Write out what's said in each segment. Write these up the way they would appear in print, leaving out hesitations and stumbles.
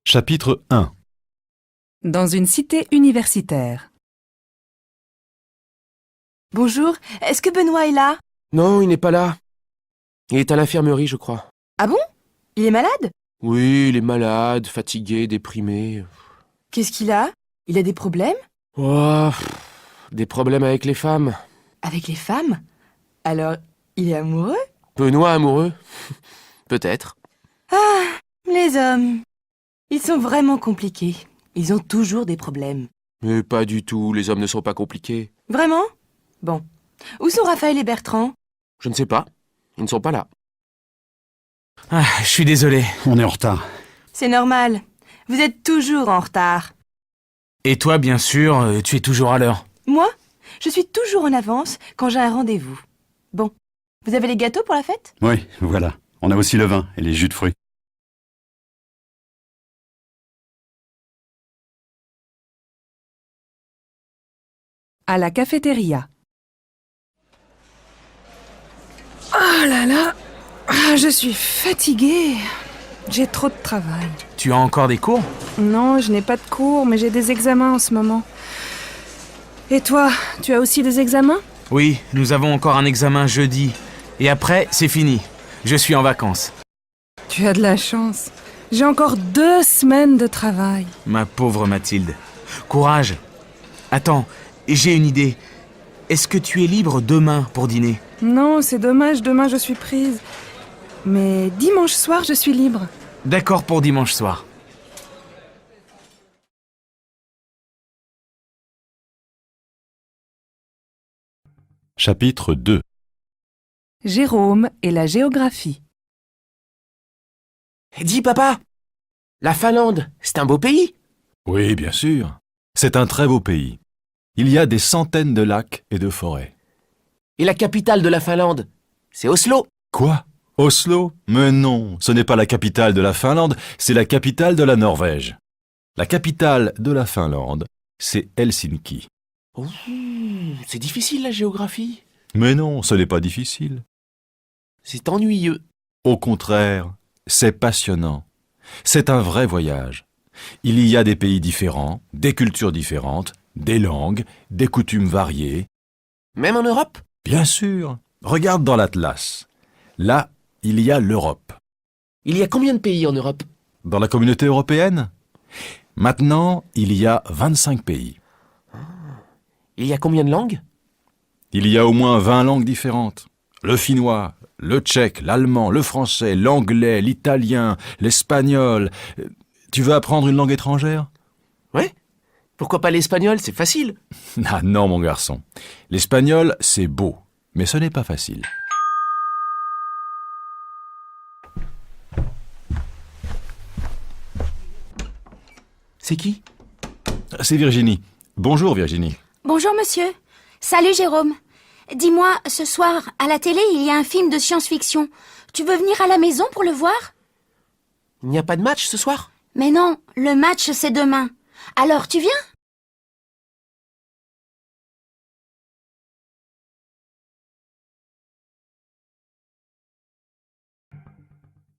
Chapitre 1. Dans une cité universitaire. Bonjour, est-ce que Benoît est là? Non, il n'est pas là. Il est à l'infirmerie, je crois. Ah bon? Il est malade? Oui, il est malade, fatigué, déprimé. Qu'est-ce qu'il a? Il a des problèmes? Oh, des problèmes avec les femmes. Avec les femmes? Alors, il est amoureux? Benoît amoureux? Peut-être. Les hommes, ils sont vraiment compliqués. Ils ont toujours des problèmes. Mais pas du tout, les hommes ne sont pas compliqués. Vraiment? Bon. Où sont Raphaël et Bertrand? Je ne sais pas. Ils ne sont pas là. Je suis désolé. On est en retard. C'est normal. Vous êtes toujours en retard. Et toi, bien sûr, tu es toujours à l'heure. Moi, je suis toujours en avance quand j'ai un rendez-vous. Bon. Vous avez les gâteaux pour la fête? Oui, voilà. On a aussi le vin et les jus de fruits. À la cafétéria. Oh là là, je suis fatiguée. J'ai trop de travail. Tu as encore des cours? Non, je n'ai pas de cours, mais j'ai des examens en ce moment. Et toi, tu as aussi des examens? Oui, nous avons encore un examen jeudi. Et après, c'est fini. Je suis en vacances. Tu as de la chance. J'ai encore 2 semaines de travail. Ma pauvre Mathilde. Courage. Attends, j'ai une idée. Est-ce que tu es libre demain pour dîner? Non, c'est dommage, demain je suis prise. Mais dimanche soir, je suis libre. D'accord pour dimanche soir. Chapitre 2. Jérôme et la géographie. Dis, papa, la Finlande, c'est un beau pays. Oui, bien sûr. C'est un très beau pays. Il y a des centaines de lacs et de forêts. Et la capitale de la Finlande, c'est Oslo. Quoi? Oslo? Mais non, ce n'est pas la capitale de la Finlande, c'est la capitale de la Norvège. La capitale de la Finlande, c'est Helsinki. Ouh, c'est difficile la géographie. Mais non, ce n'est pas difficile. C'est ennuyeux. Au contraire, c'est passionnant. C'est un vrai voyage. Il y a des pays différents, des cultures différentes, des langues, des coutumes variées. Même en Europe? Bien sûr, regarde dans l'Atlas. Là, il y a l'Europe. Il y a combien de pays en Europe? Dans la communauté européenne? Maintenant, il y a 25 pays. Il y a combien de langues? Il y a au moins 20 langues différentes. Le finnois, le tchèque, l'allemand, le français, l'anglais, l'italien, l'espagnol. Tu veux apprendre une langue étrangère? Ouais. Pourquoi pas l'espagnol? C'est facile. Ah non, mon garçon. L'espagnol, c'est beau, mais ce n'est pas facile. C'est qui? C'est Virginie. Bonjour, Virginie. Bonjour monsieur. Salut Jérôme. Dis-moi, ce soir, à la télé, il y a un film de science-fiction. Tu veux venir à la maison pour le voir? Il n'y a pas de match ce soir? Mais non, le match c'est demain. Alors tu viens?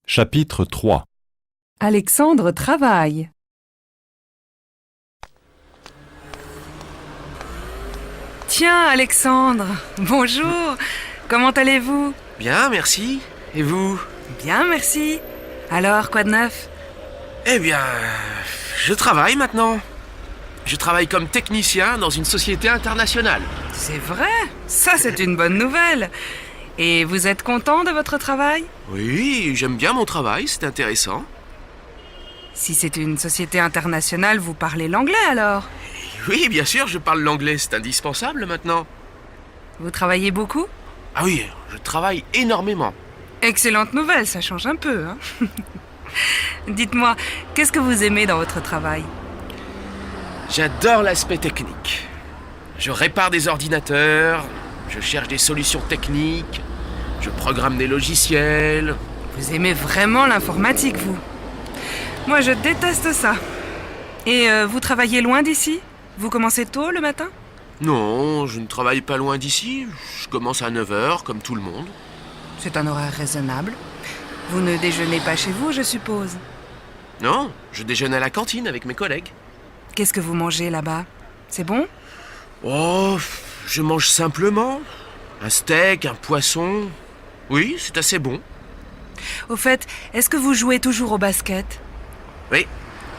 Chapitre 3. Alexandre travaille. Tiens, Alexandre, bonjour. Comment allez-vous? Bien, merci. Et vous? Bien, merci. Alors, quoi de neuf? Eh bien, je travaille maintenant. Je travaille comme technicien dans une société internationale. C'est vrai, ça c'est une bonne nouvelle. Et vous êtes content de votre travail? Oui, j'aime bien mon travail, c'est intéressant. Si c'est une société internationale, vous parlez l'anglais alors? Oui, bien sûr, je parle l'anglais, c'est indispensable maintenant. Vous travaillez beaucoup? Ah oui, je travaille énormément. Excellente nouvelle, ça change un peu, hein. Dites-moi, qu'est-ce que vous aimez dans votre travail? J'adore l'aspect technique. Je répare des ordinateurs, je cherche des solutions techniques, je programme des logiciels. Vous aimez vraiment l'informatique, vous? Moi, je déteste ça. Et vous travaillez loin d'ici? Vous commencez tôt le matin? Non, je ne travaille pas loin d'ici. Je commence à 9h, comme tout le monde. C'est un horaire raisonnable. Vous ne déjeunez pas chez vous, je suppose? Non, je déjeune à la cantine avec mes collègues. Qu'est-ce que vous mangez là-bas? C'est bon? Oh, je mange simplement. Un steak, un poisson. Oui, c'est assez bon. Au fait, est-ce que vous jouez toujours au basket? Oui,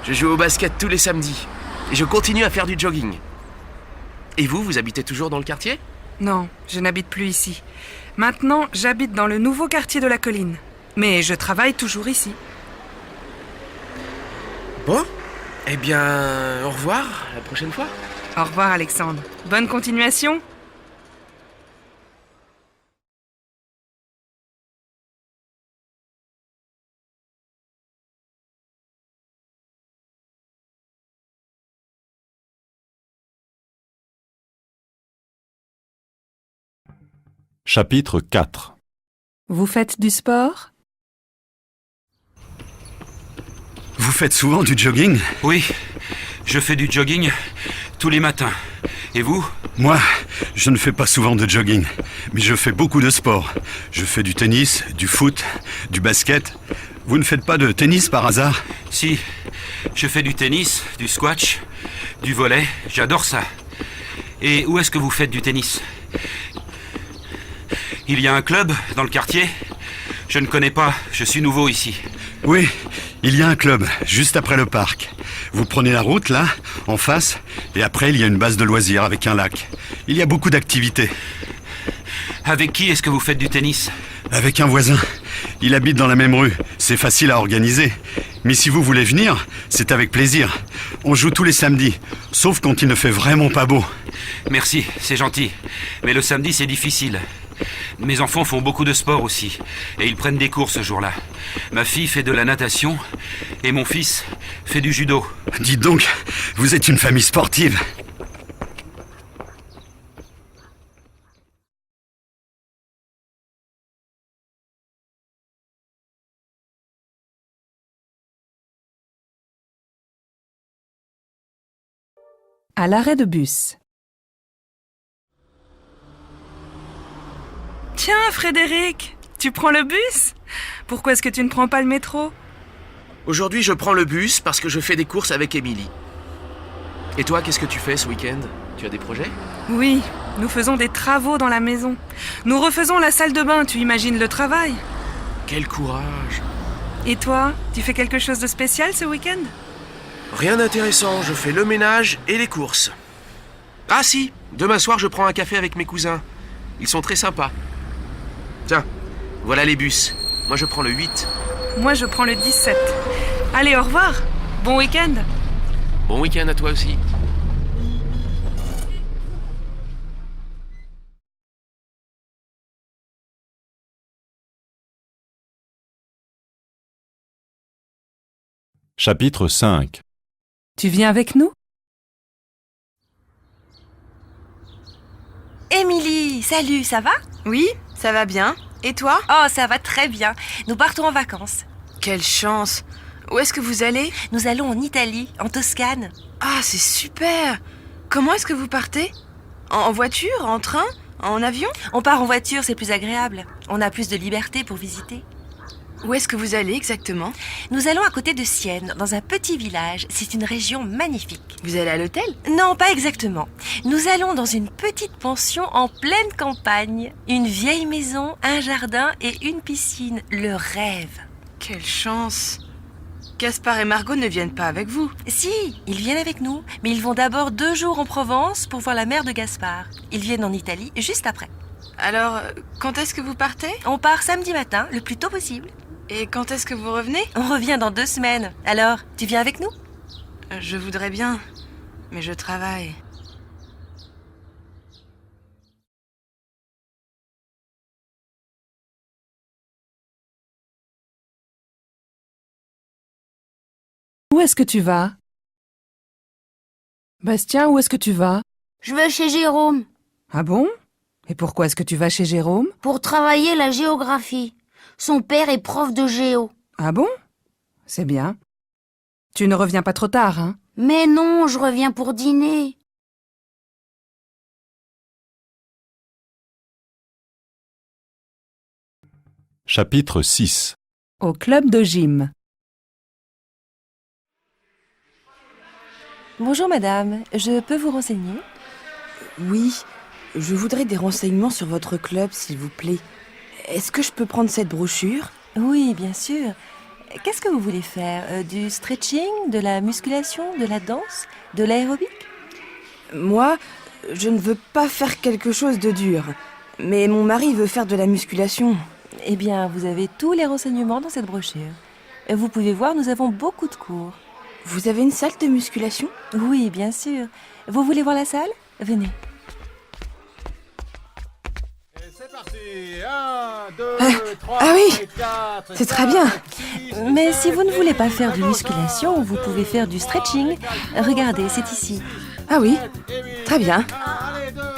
je joue au basket tous les samedis. Et je continue à faire du jogging. Et vous habitez toujours dans le quartier? Non, je n'habite plus ici. Maintenant, j'habite dans le nouveau quartier de la colline. Mais je travaille toujours ici. Bon, eh bien, au revoir, à la prochaine fois. Au revoir Alexandre. Bonne continuation. Chapitre 4. Vous faites du sport? Vous faites souvent du jogging? Oui, je fais du jogging tous les matins. Et vous? Moi, je ne fais pas souvent de jogging, mais je fais beaucoup de sport. Je fais du tennis, du foot, du basket. Vous ne faites pas de tennis par hasard? Si, je fais du tennis, du squash, du volley, j'adore ça. Et où est-ce que vous faites du tennis? Il y a un club dans le quartier? Je ne connais pas, je suis nouveau ici. Oui, il y a un club, juste après le parc. Vous prenez la route, là, en face, et après, il y a une base de loisirs avec un lac. Il y a beaucoup d'activités. Avec qui est-ce que vous faites du tennis? Avec un voisin. Il habite dans la même rue. C'est facile à organiser. Mais si vous voulez venir, c'est avec plaisir. On joue tous les samedis, sauf quand il ne fait vraiment pas beau. Merci, c'est gentil. Mais le samedi, c'est difficile. Mes enfants font beaucoup de sport aussi, et ils prennent des cours ce jour-là. Ma fille fait de la natation, et mon fils fait du judo. Dites donc, vous êtes une famille sportive. À l'arrêt de bus. Tiens, Frédéric, tu prends le bus? Pourquoi est-ce que tu ne prends pas le métro? Aujourd'hui, je prends le bus parce que je fais des courses avec Émilie. Et toi, qu'est-ce que tu fais ce week-end? Tu as des projets? Oui, nous faisons des travaux dans la maison. Nous refaisons la salle de bain, tu imagines le travail? Quel courage! Et toi, tu fais quelque chose de spécial ce week-end? Rien d'intéressant, je fais le ménage et les courses. Ah si, demain soir, je prends un café avec mes cousins. Ils sont très sympas. Tiens, voilà les bus. Moi, je prends le 8. Moi, je prends le 17. Allez, au revoir. Bon week-end. Bon week-end à toi aussi. Chapitre 5. Tu viens avec nous? Émilie, salut, ça va? Oui, ça va bien. Et toi? Oh, ça va très bien. Nous partons en vacances. Quelle chance! Où est-ce que vous allez? Nous allons en Italie, en Toscane. Ah, c'est super! Comment est-ce que vous partez? En voiture? En train? En avion? On part en voiture, c'est plus agréable. On a plus de liberté pour visiter. Où est-ce que vous allez exactement? Nous allons à côté de Sienne, dans un petit village. C'est une région magnifique. Vous allez à l'hôtel? Non, pas exactement. Nous allons dans une petite pension en pleine campagne. Une vieille maison, un jardin et une piscine. Le rêve. Quelle chance! Gaspard et Margot ne viennent pas avec vous. Si, ils viennent avec nous, mais ils vont d'abord 2 jours en Provence pour voir la mère de Gaspard. Ils viennent en Italie juste après. Alors, quand est-ce que vous partez? On part samedi matin, le plus tôt possible. Et quand est-ce que vous revenez? On revient dans 2 semaines. Alors, tu viens avec nous? Je voudrais bien, mais je travaille. Où est-ce que tu vas? Bastien, où est-ce que tu vas? Je vais chez Jérôme Ah bon? Et pourquoi est-ce que tu vas chez Jérôme? pour travailler la géographie. Son père est prof de géo. Ah bon? C'est bien. Tu ne reviens pas trop tard, hein? Mais non, je reviens pour dîner. Chapitre 6. Au club de gym. Bonjour madame, je peux vous renseigner? Oui, je voudrais des renseignements sur votre club, s'il vous plaît. Est-ce que je peux prendre cette brochure? Oui, bien sûr. Qu'est-ce que vous voulez faire? Du stretching, de la musculation, de la danse, de l'aérobic? Moi, je ne veux pas faire quelque chose de dur. Mais mon mari veut faire de la musculation. Eh bien, vous avez tous les renseignements dans cette brochure. Vous pouvez voir, nous avons beaucoup de cours. Vous avez une salle de musculation? Oui, bien sûr. Vous voulez voir la salle? Venez. C'est parti. 1, 2, 3, ah oui, 4, c'est très bien. Mais si vous ne voulez pas faire de musculation, vous pouvez faire du stretching. Regardez, c'est ici. Ah oui, très bien.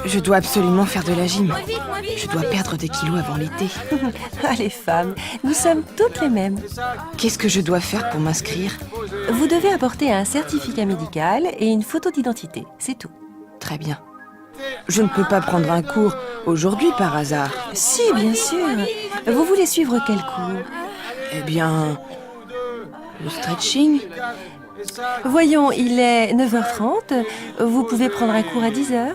Je dois absolument faire de la gym. Je dois perdre des kilos avant l'été. Ah, les femmes, nous sommes toutes les mêmes. Qu'est-ce que je dois faire pour m'inscrire? Vous devez apporter un certificat médical et une photo d'identité, c'est tout. Très bien. Je ne peux pas prendre un cours aujourd'hui par hasard. Si, bien sûr. Vous voulez suivre quel cours? Eh bien, le stretching. Voyons, il est 9h30. Vous pouvez prendre un cours à 10h.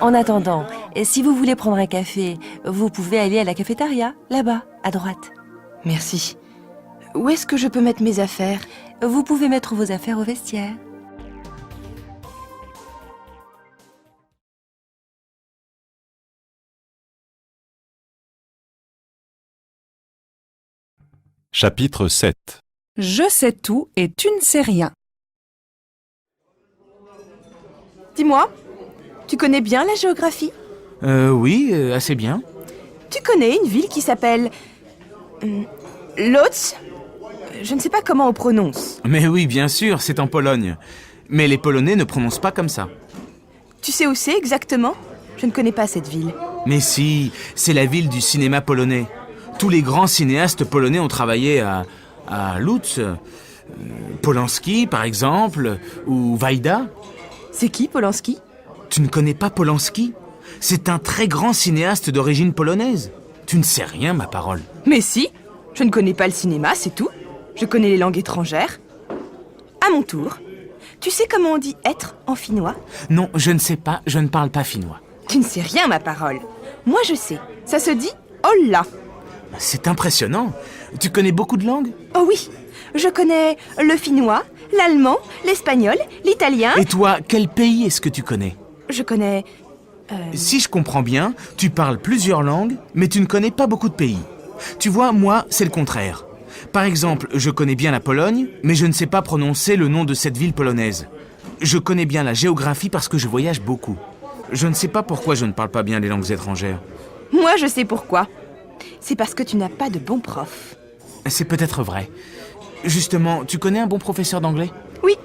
En attendant, si vous voulez prendre un café, vous pouvez aller à la cafétéria, là-bas, à droite. Merci. Où est-ce que je peux mettre mes affaires? Vous pouvez mettre vos affaires au vestiaire. Chapitre 7. Je sais tout et tu ne sais rien. Dis-moi, tu connais bien la géographie? Oui, assez bien. Tu connais une ville qui s'appelle... Łódź? Je ne sais pas comment on prononce. Mais oui, bien sûr, c'est en Pologne. Mais les Polonais ne prononcent pas comme ça. Tu sais où c'est exactement? Je ne connais pas cette ville. Mais si, c'est la ville du cinéma polonais. Tous les grands cinéastes polonais ont travaillé à Łódź. Polanski, par exemple, ou Wajda. C'est qui, Polanski? Tu ne connais pas Polanski? C'est un très grand cinéaste d'origine polonaise. Tu ne sais rien, ma parole. Mais si, je ne connais pas le cinéma, c'est tout. Je connais les langues étrangères. À mon tour, tu sais comment on dit être en finnois? Non, je ne sais pas, je ne parle pas finnois. Tu ne sais rien, ma parole. Moi, je sais. Ça se dit olla. C'est impressionnant. Tu connais beaucoup de langues? Oh oui, je connais le finnois, l'allemand, l'espagnol, l'italien... Et toi, quel pays est-ce que tu connais? Je connais... Si je comprends bien, tu parles plusieurs langues, mais tu ne connais pas beaucoup de pays. Tu vois, moi, c'est le contraire. Par exemple, je connais bien la Pologne, mais je ne sais pas prononcer le nom de cette ville polonaise. Je connais bien la géographie parce que je voyage beaucoup. Je ne sais pas pourquoi je ne parle pas bien les langues étrangères. Moi, je sais pourquoi. C'est parce que tu n'as pas de bon prof. C'est peut-être vrai. Justement, tu connais un bon professeur d'anglais? Oui,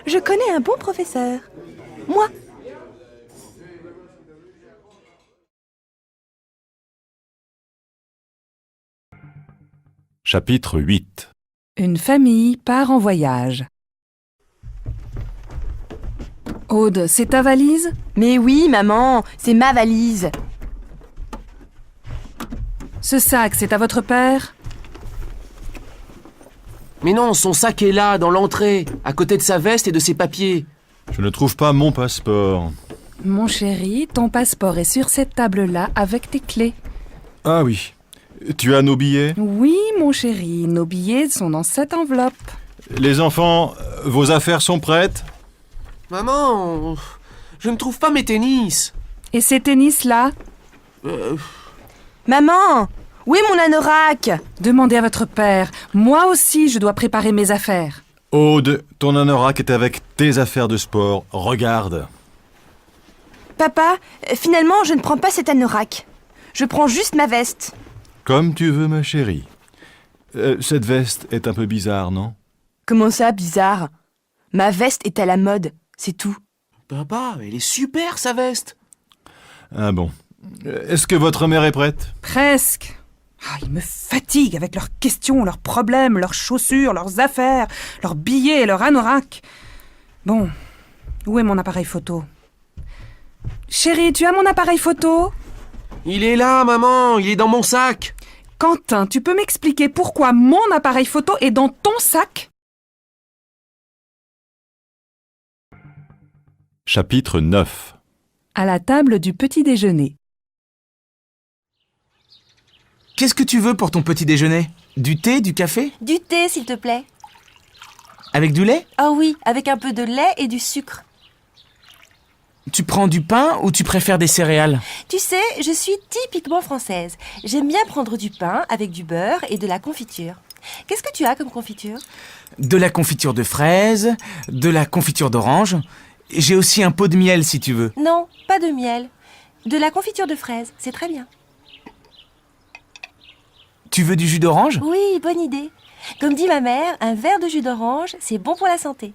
je connais un bon professeur. Moi. Chapitre 8. Une famille part en voyage. Aude, c'est ta valise? Mais oui, maman, c'est ma valise. Ce sac, c'est à votre père? Mais non, son sac est là, dans l'entrée, à côté de sa veste et de ses papiers. Je ne trouve pas mon passeport. Mon chéri, ton passeport est sur cette table-là avec tes clés. Ah oui. Tu as nos billets? Oui, mon chéri, nos billets sont dans cette enveloppe. Les enfants, vos affaires sont prêtes? Maman, je ne trouve pas mes tennis. Et ces tennis-là? Maman, où est mon anorak? Demandez à votre père. Moi aussi, je dois préparer mes affaires. Aude, ton anorak est avec tes affaires de sport. Regarde. Papa, finalement, je ne prends pas cet anorak. Je prends juste ma veste. Comme tu veux, ma chérie. Cette veste est un peu bizarre, non? Comment ça, bizarre? Ma veste est à la mode, c'est tout. Papa, elle est super, sa veste. Ah bon. Est-ce que votre mère est prête? Presque. Ah, ils me fatiguent avec leurs questions, leurs problèmes, leurs chaussures, leurs affaires, leurs billets et leurs anoraks. Bon, où est mon appareil photo? Chérie, tu as mon appareil photo? Il est là, maman, il est dans mon sac. Quentin, tu peux m'expliquer pourquoi mon appareil photo est dans ton sac? Chapitre 9. À la table du petit déjeuner. Qu'est-ce que tu veux pour ton petit déjeuner? Du thé, du café? Du thé, s'il te plaît. Avec du lait? Ah oui, avec un peu de lait et du sucre. Tu prends du pain ou tu préfères des céréales? Tu sais, je suis typiquement française. J'aime bien prendre du pain avec du beurre et de la confiture. Qu'est-ce que tu as comme confiture? De la confiture de fraises, de la confiture d'orange. J'ai aussi un pot de miel si tu veux. Non, pas de miel. De la confiture de fraises, c'est très bien. Tu veux du jus d'orange? Oui, bonne idée. Comme dit ma mère, un verre de jus d'orange, c'est bon pour la santé.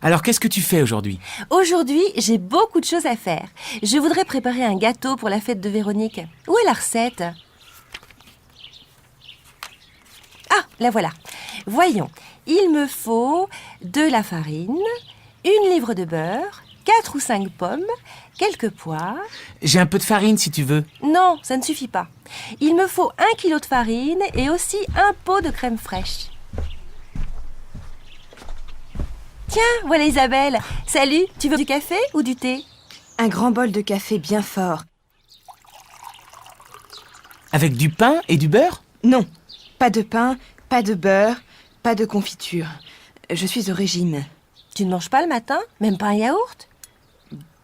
Alors qu'est-ce que tu fais aujourd'hui? Aujourd'hui, j'ai beaucoup de choses à faire. Je voudrais préparer un gâteau pour la fête de Véronique. Où est la recette? Ah, la voilà. Voyons, il me faut de la farine, 1 livre de beurre, 4 ou 5 pommes, quelques pois. J'ai un peu de farine si tu veux. Non, ça ne suffit pas. Il me faut 1 kilo de farine et aussi un pot de crème fraîche. Tiens, voilà Isabelle. Salut, tu veux du café ou du thé? Un grand bol de café bien fort. Avec du pain et du beurre? Non, pas de pain, pas de beurre, pas de confiture. Je suis au régime. Tu ne manges pas le matin? Même pas un yaourt?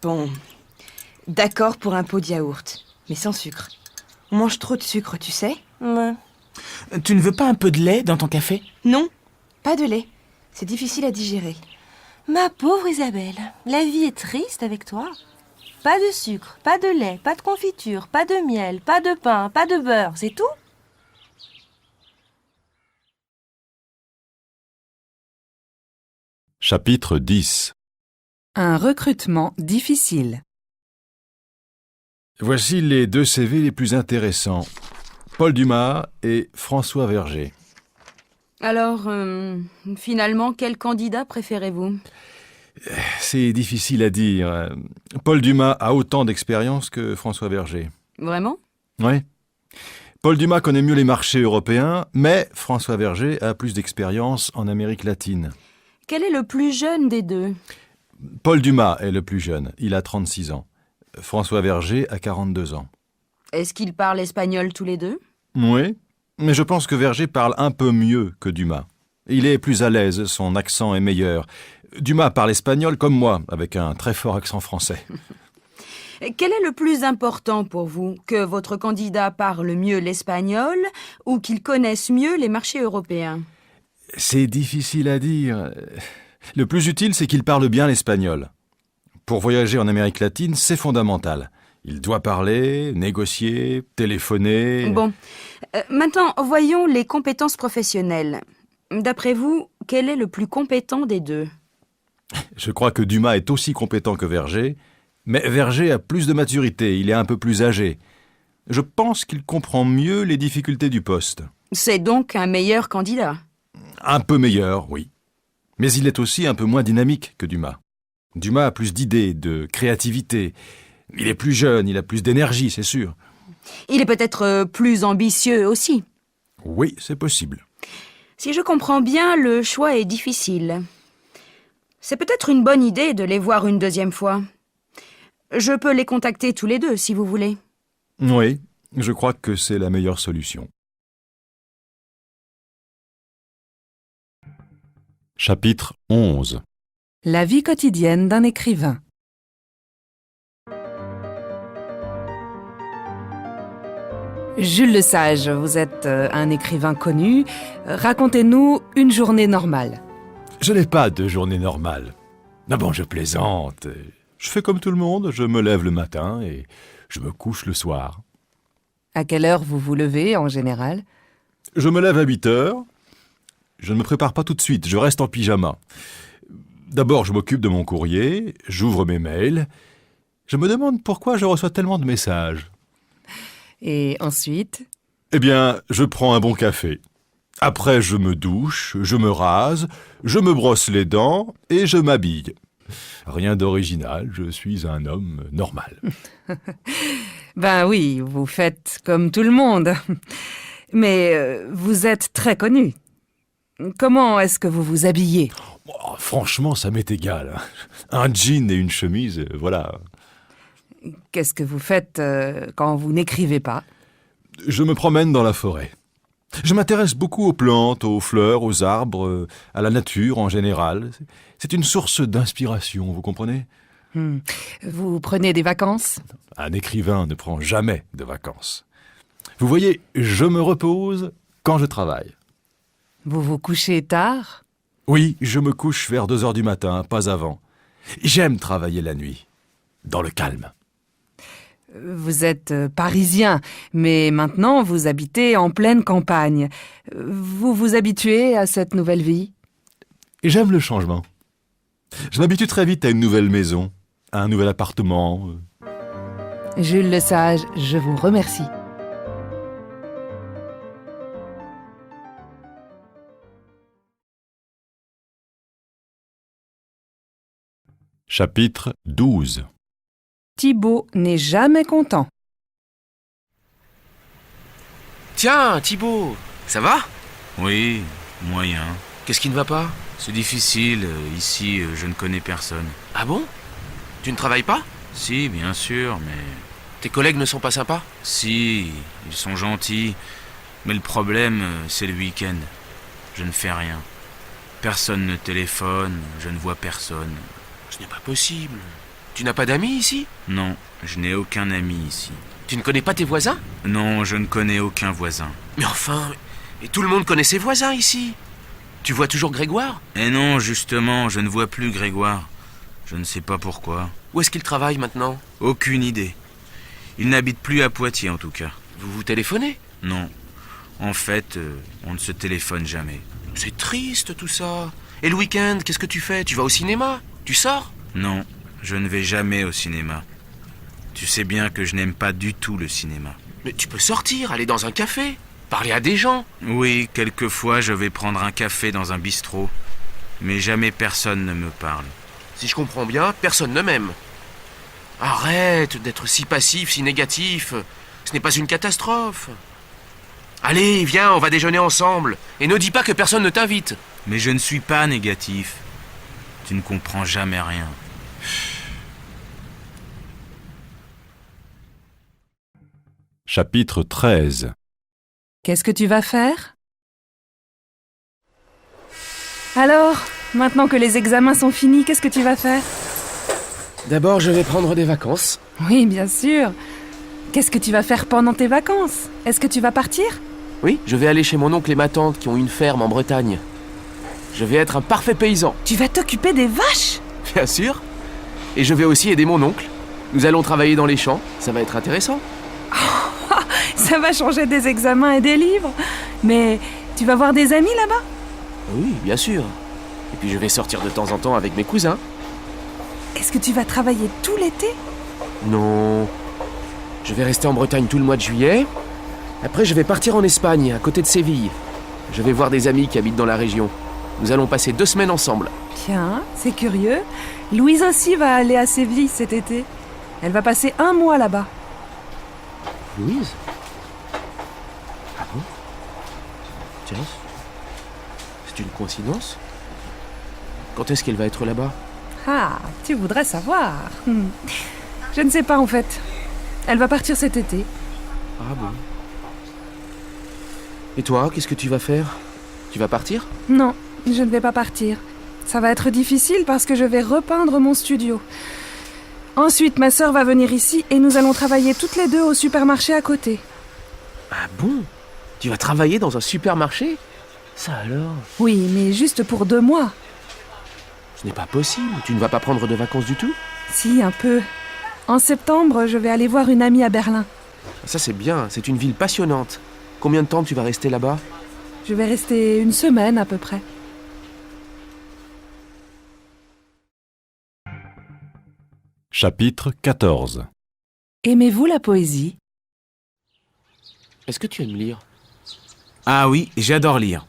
Bon, d'accord pour un pot de yaourt, mais sans sucre. On mange trop de sucre, tu sais? Ouais. Tu ne veux pas un peu de lait dans ton café? Non, pas de lait. C'est difficile à digérer. Ma pauvre Isabelle, la vie est triste avec toi. Pas de sucre, pas de lait, pas de confiture, pas de miel, pas de pain, pas de beurre, c'est tout? Chapitre 10. Un recrutement difficile. Voici les 2 CV les plus intéressants. Paul Dumas et François Verger. Alors, finalement, quel candidat préférez-vous? C'est difficile à dire. Paul Dumas a autant d'expérience que François Verger. Vraiment? Oui. Paul Dumas connaît mieux les marchés européens, mais François Verger a plus d'expérience en Amérique latine. Quel est le plus jeune des deux? Paul Dumas est le plus jeune, il a 36 ans. François Verger a 42 ans. Est-ce qu'ils parlent espagnol tous les deux? Oui, mais je pense que Verger parle un peu mieux que Dumas. Il est plus à l'aise, son accent est meilleur. Dumas parle espagnol comme moi, avec un très fort accent français. Quel est le plus important pour vous? Que votre candidat parle mieux l'espagnol ou qu'il connaisse mieux les marchés européens? C'est difficile à dire. Le plus utile, c'est qu'il parle bien l'espagnol. Pour voyager en Amérique latine, c'est fondamental. Il doit parler, négocier, téléphoner... Bon. Maintenant, voyons les compétences professionnelles. D'après vous, quel est le plus compétent des deux? Je crois que Dumas est aussi compétent que Verger, mais Verger a plus de maturité, il est un peu plus âgé. Je pense qu'il comprend mieux les difficultés du poste. C'est donc un meilleur candidat? Un peu meilleur, oui. Mais il est aussi un peu moins dynamique que Dumas. Dumas a plus d'idées, de créativité. Il est plus jeune, il a plus d'énergie, c'est sûr. Il est peut-être plus ambitieux aussi. Oui, c'est possible. Si je comprends bien, le choix est difficile. C'est peut-être une bonne idée de les voir une deuxième fois. Je peux les contacter tous les deux, si vous voulez. Oui, je crois que c'est la meilleure solution. Chapitre 11. La vie quotidienne d'un écrivain. Jules Lesage, vous êtes un écrivain connu. Racontez-nous une journée normale. Je n'ai pas de journée normale. Ah bon, je plaisante. Je fais comme tout le monde, je me lève le matin et je me couche le soir. À quelle heure vous vous levez en général? Je me lève à 8 heures. Je ne me prépare pas tout de suite, je reste en pyjama. D'abord, je m'occupe de mon courrier, j'ouvre mes mails. Je me demande pourquoi je reçois tellement de messages. Et ensuite? Eh bien, je prends un bon café. Après, je me douche, je me rase, je me brosse les dents et je m'habille. Rien d'original, je suis un homme normal. Ben oui, vous faites comme tout le monde. Mais vous êtes très connu. Comment est-ce que vous vous habillez? Oh, franchement, ça m'est égal. Un jean et une chemise, voilà. Qu'est-ce que vous faites quand vous n'écrivez pas? Je me promène dans la forêt. Je m'intéresse beaucoup aux plantes, aux fleurs, aux arbres, à la nature en général. C'est une source d'inspiration, vous comprenez? Vous prenez des vacances? Un écrivain ne prend jamais de vacances. Vous voyez, je me repose quand je travaille. Vous vous couchez tard? Oui, je me couche vers 2 heures du matin, pas avant. J'aime travailler la nuit, dans le calme. Vous êtes parisien, mais maintenant vous habitez en pleine campagne. Vous vous habituez à cette nouvelle vie? J'aime le changement. Je m'habitue très vite à une nouvelle maison, à un nouvel appartement. Jules Lesage, je vous remercie. Chapitre 12. Thibaut n'est jamais content. Tiens, Thibaut, ça va? Oui, moyen. Qu'est-ce qui ne va pas? C'est difficile, ici je ne connais personne. Ah bon? Tu ne travailles pas? Si, bien sûr, mais... Tes collègues ne sont pas sympas? Si, ils sont gentils, mais le problème, c'est le week-end. Je ne fais rien. Personne ne téléphone, je ne vois personne. Ce n'est pas possible. Tu n'as pas d'amis ici? Non, je n'ai aucun ami ici. Tu ne connais pas tes voisins? Non, je ne connais aucun voisin. Mais enfin, et tout le monde connaît ses voisins ici. Tu vois toujours Grégoire? Eh non, justement, je ne vois plus Grégoire. Je ne sais pas pourquoi. Où est-ce qu'il travaille maintenant? Aucune idée. Il n'habite plus à Poitiers en tout cas. Vous vous téléphonez? Non. En fait, on ne se téléphone jamais. C'est triste tout ça. Et le week-end, qu'est-ce que tu fais? Tu vas au cinéma? Tu sors? Non, je ne vais jamais au cinéma. Tu sais bien que je n'aime pas du tout le cinéma. Mais tu peux sortir, aller dans un café, parler à des gens. Oui, quelquefois je vais prendre un café dans un bistrot. Mais jamais personne ne me parle. Si je comprends bien, personne ne m'aime. Arrête d'être si passif, si négatif. Ce n'est pas une catastrophe. Allez, viens, on va déjeuner ensemble. Et ne dis pas que personne ne t'invite. Mais je ne suis pas négatif. Tu ne comprends jamais rien. Chapitre 13. Qu'est-ce que tu vas faire? Alors, maintenant que les examens sont finis, qu'est-ce que tu vas faire? D'abord, je vais prendre des vacances. Oui, bien sûr. Qu'est-ce que tu vas faire pendant tes vacances? Est-ce que tu vas partir? Oui, je vais aller chez mon oncle et ma tante qui ont une ferme en Bretagne. Je vais être un parfait paysan. Tu vas t'occuper des vaches? Bien sûr. Et je vais aussi aider mon oncle. Nous allons travailler dans les champs. Ça va être intéressant. Ça va changer des examens et des livres. Mais tu vas voir des amis là-bas? Oui, bien sûr. Et puis je vais sortir de temps en temps avec mes cousins. Est-ce que tu vas travailler tout l'été? Non. Je vais rester en Bretagne tout le mois de juillet. Après, je vais partir en Espagne, à côté de Séville. Je vais voir des amis qui habitent dans la région. Nous allons passer 2 semaines ensemble. Tiens, c'est curieux. Louise aussi va aller à Séville cet été. Elle va passer 1 mois là-bas. Louise? Ah bon? Tiens, c'est une coïncidence. Quand est-ce qu'elle va être là-bas? Ah, tu voudrais savoir. Je ne sais pas en fait. Elle va partir cet été. Ah bon? Et toi, qu'est-ce que tu vas faire? Tu vas partir? Non, je ne vais pas partir. Ça va être difficile parce que je vais repeindre mon studio. Ensuite, ma sœur va venir ici et nous allons travailler toutes les deux au supermarché à côté. Ah bon? Tu vas travailler dans un supermarché? Ça alors? Oui, mais juste pour 2 mois. Ce n'est pas possible. Tu ne vas pas prendre de vacances du tout? Si, un peu. En septembre, je vais aller voir une amie à Berlin. Ça c'est bien, c'est une ville passionnante. Combien de temps tu vas rester là-bas? Je vais rester 1 semaine à peu près. Chapitre 14. Aimez-vous la poésie? Est-ce que tu aimes lire? Ah oui, j'adore lire.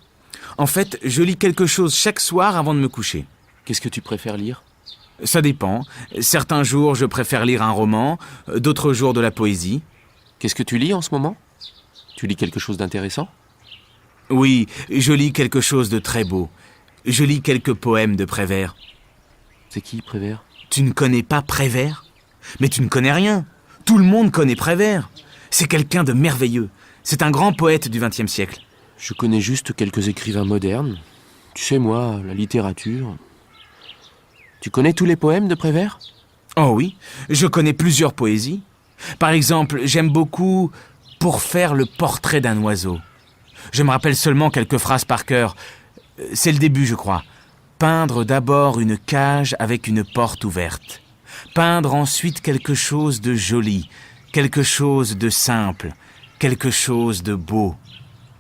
En fait, je lis quelque chose chaque soir avant de me coucher. Qu'est-ce que tu préfères lire? Ça dépend. Certains jours, je préfère lire un roman, d'autres jours de la poésie. Qu'est-ce que tu lis en ce moment? Tu lis quelque chose d'intéressant? Oui, je lis quelque chose de très beau. Je lis quelques poèmes de Prévert. C'est qui, Prévert? Tu ne connais pas Prévert? Mais tu ne connais rien. Tout le monde connaît Prévert. C'est quelqu'un de merveilleux. C'est un grand poète du XXe siècle. Je connais juste quelques écrivains modernes. Tu sais, moi, la littérature... Tu connais tous les poèmes de Prévert? Oh oui, je connais plusieurs poésies. Par exemple, j'aime beaucoup « Pour faire le portrait d'un oiseau ». Je me rappelle seulement quelques phrases par cœur. C'est le début, je crois. Peindre d'abord une cage avec une porte ouverte. Peindre ensuite quelque chose de joli, quelque chose de simple, quelque chose de beau,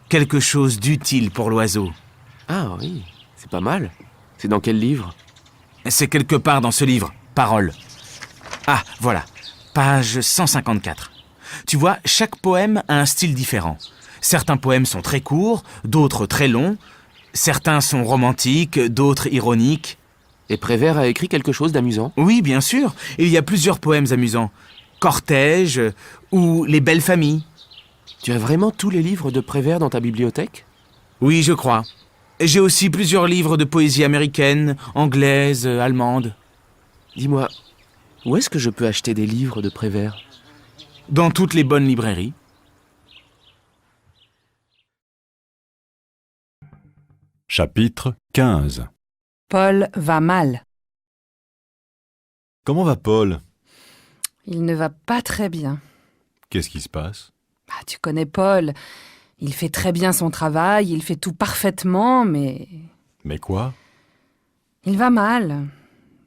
quelque chose d'utile pour l'oiseau. Ah oui, c'est pas mal. C'est dans quel livre? C'est quelque part dans ce livre, Paroles. Ah, voilà, page 154. Tu vois, chaque poème a un style différent. Certains poèmes sont très courts, d'autres très longs. Certains sont romantiques, d'autres ironiques. Et Prévert a écrit quelque chose d'amusant? Oui, bien sûr. Il y a plusieurs poèmes amusants. Cortège ou Les belles familles. Tu as vraiment tous les livres de Prévert dans ta bibliothèque? Oui, je crois. J'ai aussi plusieurs livres de poésie américaine, anglaise, allemande. Dis-moi, où est-ce que je peux acheter des livres de Prévert? Dans toutes les bonnes librairies. Chapitre 15. Paul va mal. Comment va Paul? Il ne va pas très bien. Qu'est-ce qui se passe? Ah, tu connais Paul. Il fait très bien son travail, il fait tout parfaitement, mais... Mais quoi? Il va mal.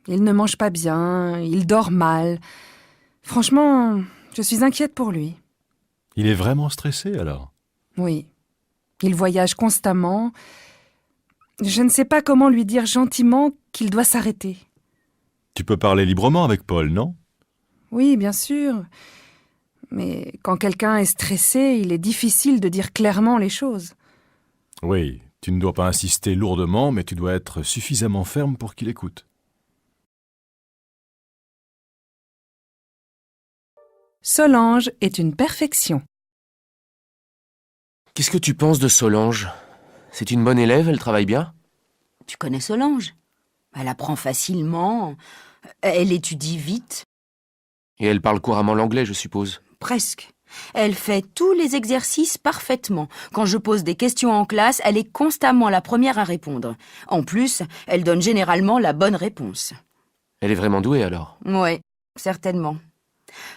Il ne mange pas bien, il dort mal. Franchement, je suis inquiète pour lui. Il est vraiment stressé alors? Oui. Il voyage constamment. Je ne sais pas comment lui dire gentiment qu'il doit s'arrêter. Tu peux parler librement avec Paul, non? Oui, bien sûr. Mais quand quelqu'un est stressé, il est difficile de dire clairement les choses. Oui, tu ne dois pas insister lourdement, mais tu dois être suffisamment ferme pour qu'il écoute. Solange est une perfection. Qu'est-ce que tu penses de Solange? C'est une bonne élève, elle travaille bien? Tu connais Solange? Elle apprend facilement, elle étudie vite. Et elle parle couramment l'anglais, je suppose. Presque. Elle fait tous les exercices parfaitement. Quand je pose des questions en classe, elle est constamment la première à répondre. En plus, elle donne généralement la bonne réponse. Elle est vraiment douée alors? Ouais, certainement.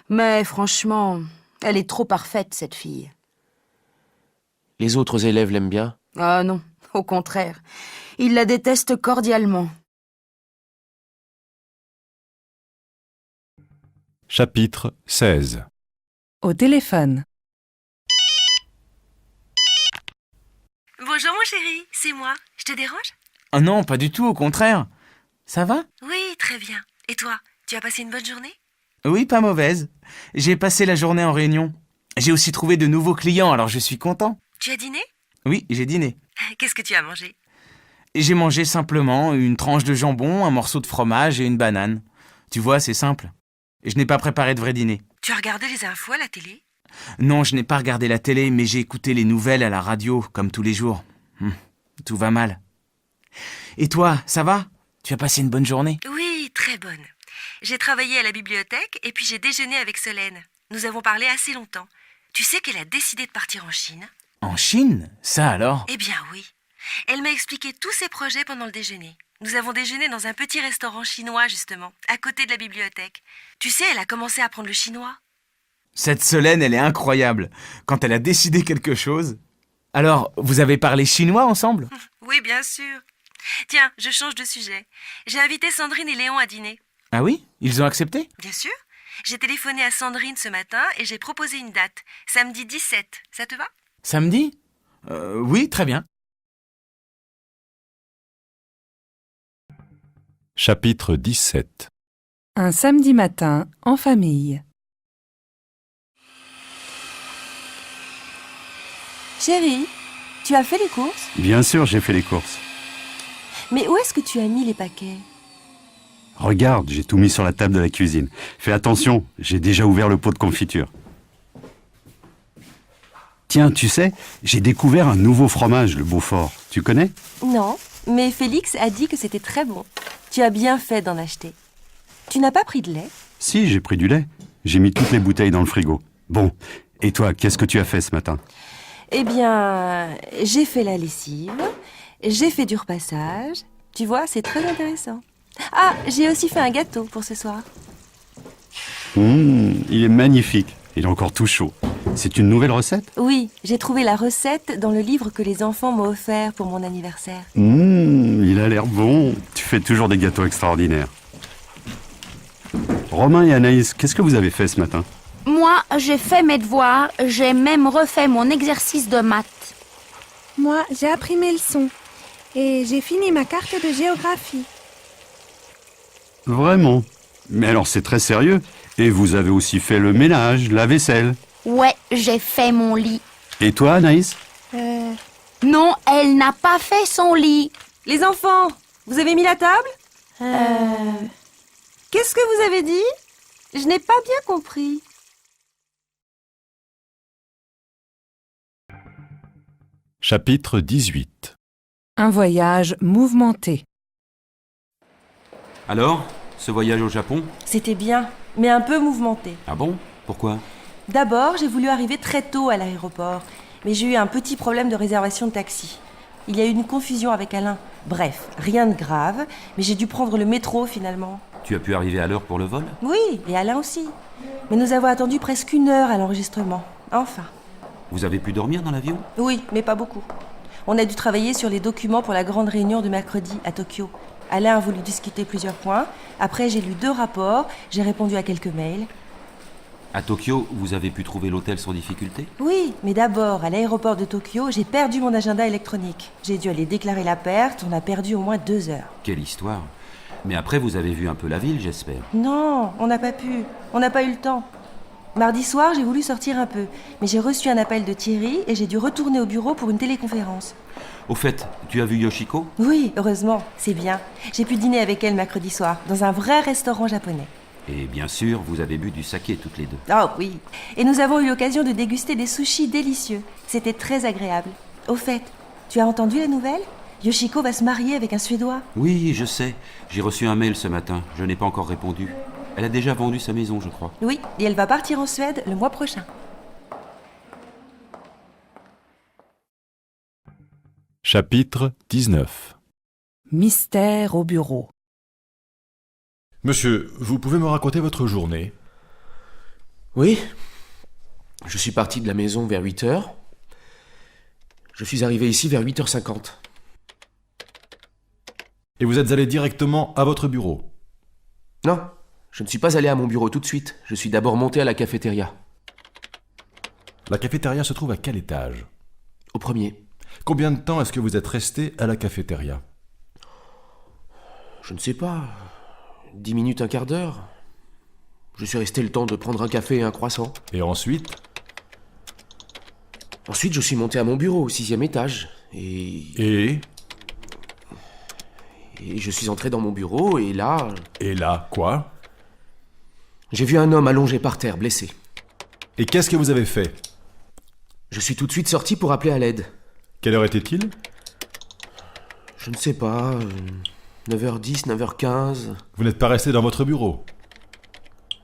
Mais franchement, elle est trop parfaite, cette fille. Les autres élèves l'aiment bien? Ah non, au contraire. Ils la détestent cordialement. Chapitre 16. Au téléphone. Bonjour mon chéri, c'est moi. Je te dérange? Ah non, pas du tout, au contraire. Ça va? Oui, très bien. Et toi, tu as passé une bonne journée? Oui, pas mauvaise. J'ai passé la journée en réunion. J'ai aussi trouvé de nouveaux clients, alors je suis content. Tu as dîné? Oui, j'ai dîné. Qu'est-ce que tu as mangé? J'ai mangé simplement une tranche de jambon, un morceau de fromage et une banane. Tu vois, c'est simple. Je n'ai pas préparé de vrai dîner. Tu as regardé les infos à la télé? Non, je n'ai pas regardé la télé, mais j'ai écouté les nouvelles à la radio, comme tous les jours. Tout va mal. Et toi, ça va? Tu as passé une bonne journée? Oui, très bonne. J'ai travaillé à la bibliothèque et puis j'ai déjeuné avec Solène. Nous avons parlé assez longtemps. Tu sais qu'elle a décidé de partir en Chine? En Chine? Ça alors? Eh bien oui. Elle m'a expliqué tous ses projets pendant le déjeuner. Nous avons déjeuné dans un petit restaurant chinois, justement, à côté de la bibliothèque. Tu sais, elle a commencé à apprendre le chinois. Cette Solène, elle est incroyable. Quand elle a décidé quelque chose... Alors, vous avez parlé chinois ensemble? Oui, bien sûr. Tiens, je change de sujet. J'ai invité Sandrine et Léon à dîner. Ah oui? Ils ont accepté? Bien sûr. J'ai téléphoné à Sandrine ce matin et j'ai proposé une date. Samedi 17. Ça te va? Samedi? Oui, très bien. Chapitre 17. Un samedi matin en famille. Chérie, tu as fait les courses? Bien sûr, j'ai fait les courses. Mais où est-ce que tu as mis les paquets? Regarde, j'ai tout mis sur la table de la cuisine. Fais attention, j'ai déjà ouvert le pot de confiture. Tiens, tu sais, j'ai découvert un nouveau fromage, le Beaufort. Tu connais? Non, Mais Félix a dit que c'était très bon. Tu as bien fait d'en acheter. Tu n'as pas pris de lait? Si, j'ai pris du lait. J'ai mis toutes les bouteilles dans le frigo. Bon, et toi, qu'est-ce que tu as fait ce matin? Eh bien, j'ai fait la lessive, j'ai fait du repassage. Tu vois, c'est très intéressant. Ah, j'ai aussi fait un gâteau pour ce soir. Il est magnifique. Il est encore tout chaud. C'est une nouvelle recette? Oui, j'ai trouvé la recette dans le livre que les enfants m'ont offert pour mon anniversaire. Il a l'air bon. Tu fais toujours des gâteaux extraordinaires. Romain et Anaïs, qu'est-ce que vous avez fait ce matin? Moi, j'ai fait mes devoirs, j'ai même refait mon exercice de maths. Moi, j'ai appris mes leçons. Et j'ai fini ma carte de géographie. Vraiment? Mais alors c'est très sérieux. Et vous avez aussi fait le ménage, la vaisselle. Ouais, j'ai fait mon lit. Et toi, Anaïs? Non, elle n'a pas fait son lit. Les enfants, vous avez mis la table? Qu'est-ce que vous avez dit? Je n'ai pas bien compris. Chapitre 18. Un voyage mouvementé. Alors, ce voyage au Japon? C'était bien, mais un peu mouvementé. Ah bon? Pourquoi? D'abord, j'ai voulu arriver très tôt à l'aéroport, mais j'ai eu un petit problème de réservation de taxi. Il y a eu une confusion avec Alain. Bref, rien de grave, mais j'ai dû prendre le métro finalement. Tu as pu arriver à l'heure pour le vol? Oui, et Alain aussi. Mais nous avons attendu presque 1 heure à l'enregistrement. Enfin. Vous avez pu dormir dans l'avion? Oui, mais pas beaucoup. On a dû travailler sur les documents pour la grande réunion de mercredi à Tokyo. Alain a voulu discuter plusieurs points. Après, j'ai lu 2 rapports, j'ai répondu à quelques mails. À Tokyo, vous avez pu trouver l'hôtel sans difficulté? Oui, mais d'abord, à l'aéroport de Tokyo, j'ai perdu mon agenda électronique. J'ai dû aller déclarer la perte, on a perdu au moins 2 heures. Quelle histoire! Mais après, vous avez vu un peu la ville, j'espère. Non, on n'a pas pu. On n'a pas eu le temps. Mardi soir, j'ai voulu sortir un peu, mais j'ai reçu un appel de Thierry et j'ai dû retourner au bureau pour une téléconférence. Au fait, tu as vu Yoshiko? Oui, heureusement, c'est bien. J'ai pu dîner avec elle mercredi soir, dans un vrai restaurant japonais. Et bien sûr, vous avez bu du saké toutes les deux. Oh oui. Et nous avons eu l'occasion de déguster des sushis délicieux. C'était très agréable. Au fait, tu as entendu la nouvelle? Yoshiko va se marier avec un Suédois. Oui, je sais. J'ai reçu un mail ce matin. Je n'ai pas encore répondu. Elle a déjà vendu sa maison, je crois. Oui, et elle va partir en Suède le mois prochain. Chapitre 19. Mystère au bureau. Monsieur, vous pouvez me raconter votre journée? Oui. Je suis parti de la maison vers 8h. Je suis arrivé ici vers 8h50. Et vous êtes allé directement à votre bureau? Non, je ne suis pas allé à mon bureau tout de suite. Je suis d'abord monté à la cafétéria. La cafétéria se trouve à quel étage? Au premier. Combien de temps est-ce que vous êtes resté à la cafétéria? Je ne sais pas. 10 minutes, un quart d'heure. Je suis resté le temps de prendre un café et un croissant. Et ensuite? Ensuite, je suis monté à mon bureau au 6e étage. Et je suis entré dans mon bureau et là... Et là, quoi? J'ai vu un homme allongé par terre, blessé. Et qu'est-ce que vous avez fait? Je suis tout de suite sorti pour appeler à l'aide. Quelle heure était-il? Je ne sais pas... 9h10, 9h15... Vous n'êtes pas resté dans votre bureau?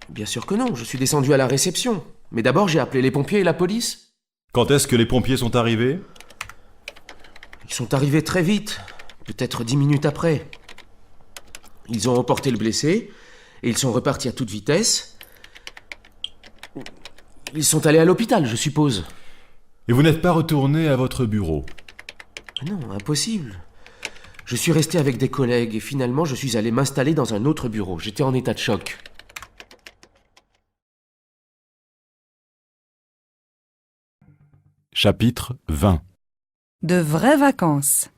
Bien sûr que non, je suis descendu à la réception. Mais d'abord, j'ai appelé les pompiers et la police. Quand est-ce que les pompiers sont arrivés? Ils sont arrivés très vite, peut-être 10 minutes après. Ils ont emporté le blessé, et ils sont repartis à toute vitesse. Ils sont allés à l'hôpital, je suppose. Et vous n'êtes pas retourné à votre bureau? Non, impossible. Je suis resté avec des collègues, et finalement, je suis allé m'installer dans un autre bureau. J'étais en état de choc. Chapitre 20. De vraies vacances.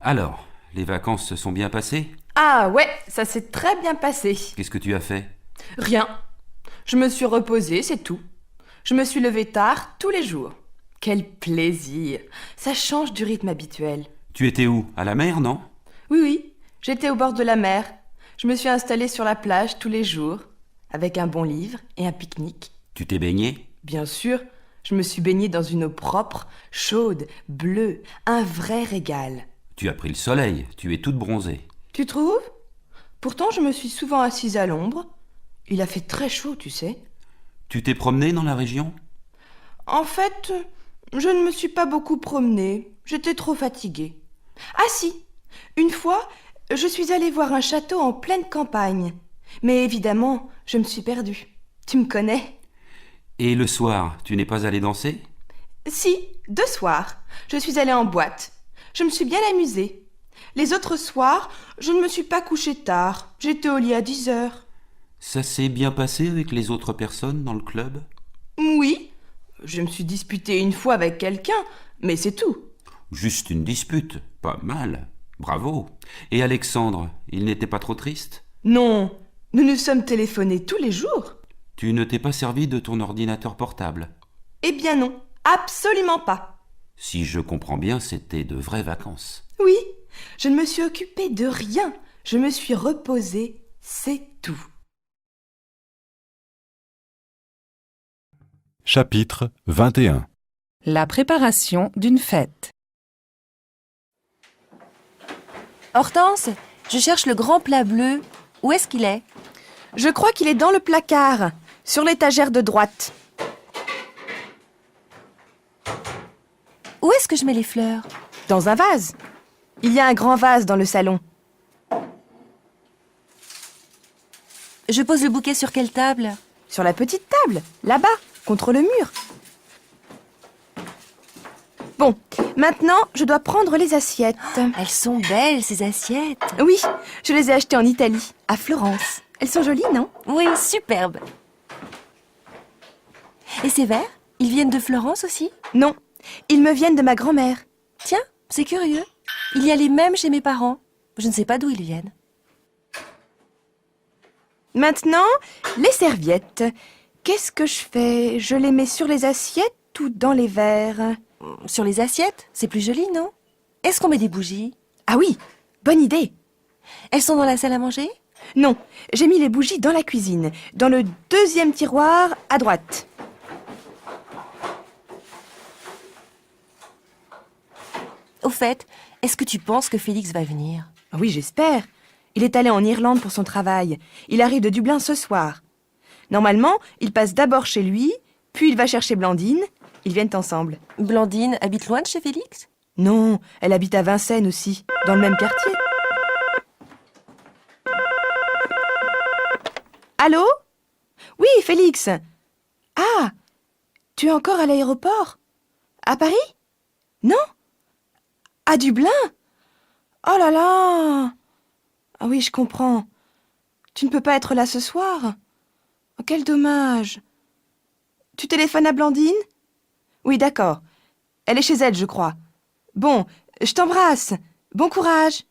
Alors, les vacances se sont bien passées? Ah ouais, ça s'est très bien passé. Qu'est-ce que tu as fait? Rien. Je me suis reposée, c'est tout. Je me suis levée tard tous les jours. Quel plaisir. Ça change du rythme habituel. Tu étais où? À la mer, non? Oui, j'étais au bord de la mer. Je me suis installée sur la plage tous les jours, avec un bon livre et un pique-nique. Tu t'es baigné? Bien sûr, Je me suis baignée dans une eau propre, chaude, bleue, un vrai régal. Tu as pris le soleil, tu es toute bronzée. Tu trouves? Pourtant, je me suis souvent assise à l'ombre. Il a fait très chaud, tu sais. Tu t'es promenée dans la région? En fait, je ne me suis pas beaucoup promenée. J'étais trop fatiguée. Ah si, une fois, je suis allée voir un château en pleine campagne. Mais évidemment, je me suis perdue. Tu me connais? Et le soir, tu n'es pas allée danser? Si, 2 soirs. Je suis allée en boîte. Je me suis bien amusée. Les autres soirs, je ne me suis pas couchée tard. J'étais au lit à 10 heures. Ça s'est bien passé avec les autres personnes dans le club? Oui, je me suis disputée une fois avec quelqu'un, mais c'est tout. Juste une dispute, pas mal. Bravo. Et Alexandre, il n'était pas trop triste? Non, nous nous sommes téléphonés tous les jours. Tu ne t'es pas servi de ton ordinateur portable? Eh bien non, absolument pas. Si je comprends bien, c'était de vraies vacances. Oui, je ne me suis occupée de rien. Je me suis reposée, c'est tout. Chapitre 21. La préparation d'une fête. Hortense, je cherche le grand plat bleu. Où est-ce qu'il est? Je crois qu'il est dans le placard, sur l'étagère de droite. Où est-ce que je mets les fleurs? Dans un vase. Il y a un grand vase dans le salon. Je pose le bouquet sur quelle table? Sur la petite table, là-bas, contre le mur. Bon, maintenant, je dois prendre les assiettes. Elles sont belles, ces assiettes. Oui, je les ai achetées en Italie, à Florence. Elles sont jolies, non? Oui, superbes. Et ces verres? Ils viennent de Florence aussi? Non, ils me viennent de ma grand-mère. Tiens, c'est curieux. Il y a les mêmes chez mes parents. Je ne sais pas d'où ils viennent. Maintenant, les serviettes. Qu'est-ce que je fais? Je les mets sur les assiettes ou dans les verres? Sur les assiettes? C'est plus joli, non? Est-ce qu'on met des bougies? Ah oui, bonne idée. Elles sont dans la salle à manger? Non, j'ai mis les bougies dans la cuisine, dans le 2e tiroir à droite. Au fait, est-ce que tu penses que Félix va venir? Oui, j'espère. Il est allé en Irlande pour son travail. Il arrive de Dublin ce soir. Normalement, il passe d'abord chez lui, puis il va chercher Blandine. Ils viennent ensemble. Blandine habite loin de chez Félix? Non, elle habite à Vincennes aussi, dans le même quartier. Allô? Oui, Félix. Ah, tu es encore à l'aéroport? À Paris? Non? À Dublin? Oh là là! Ah oui, je comprends. Tu ne peux pas être là ce soir? Oh, quel dommage. Tu téléphones à Blandine? Oui, d'accord. Elle est chez elle, je crois. Bon, je t'embrasse. Bon courage.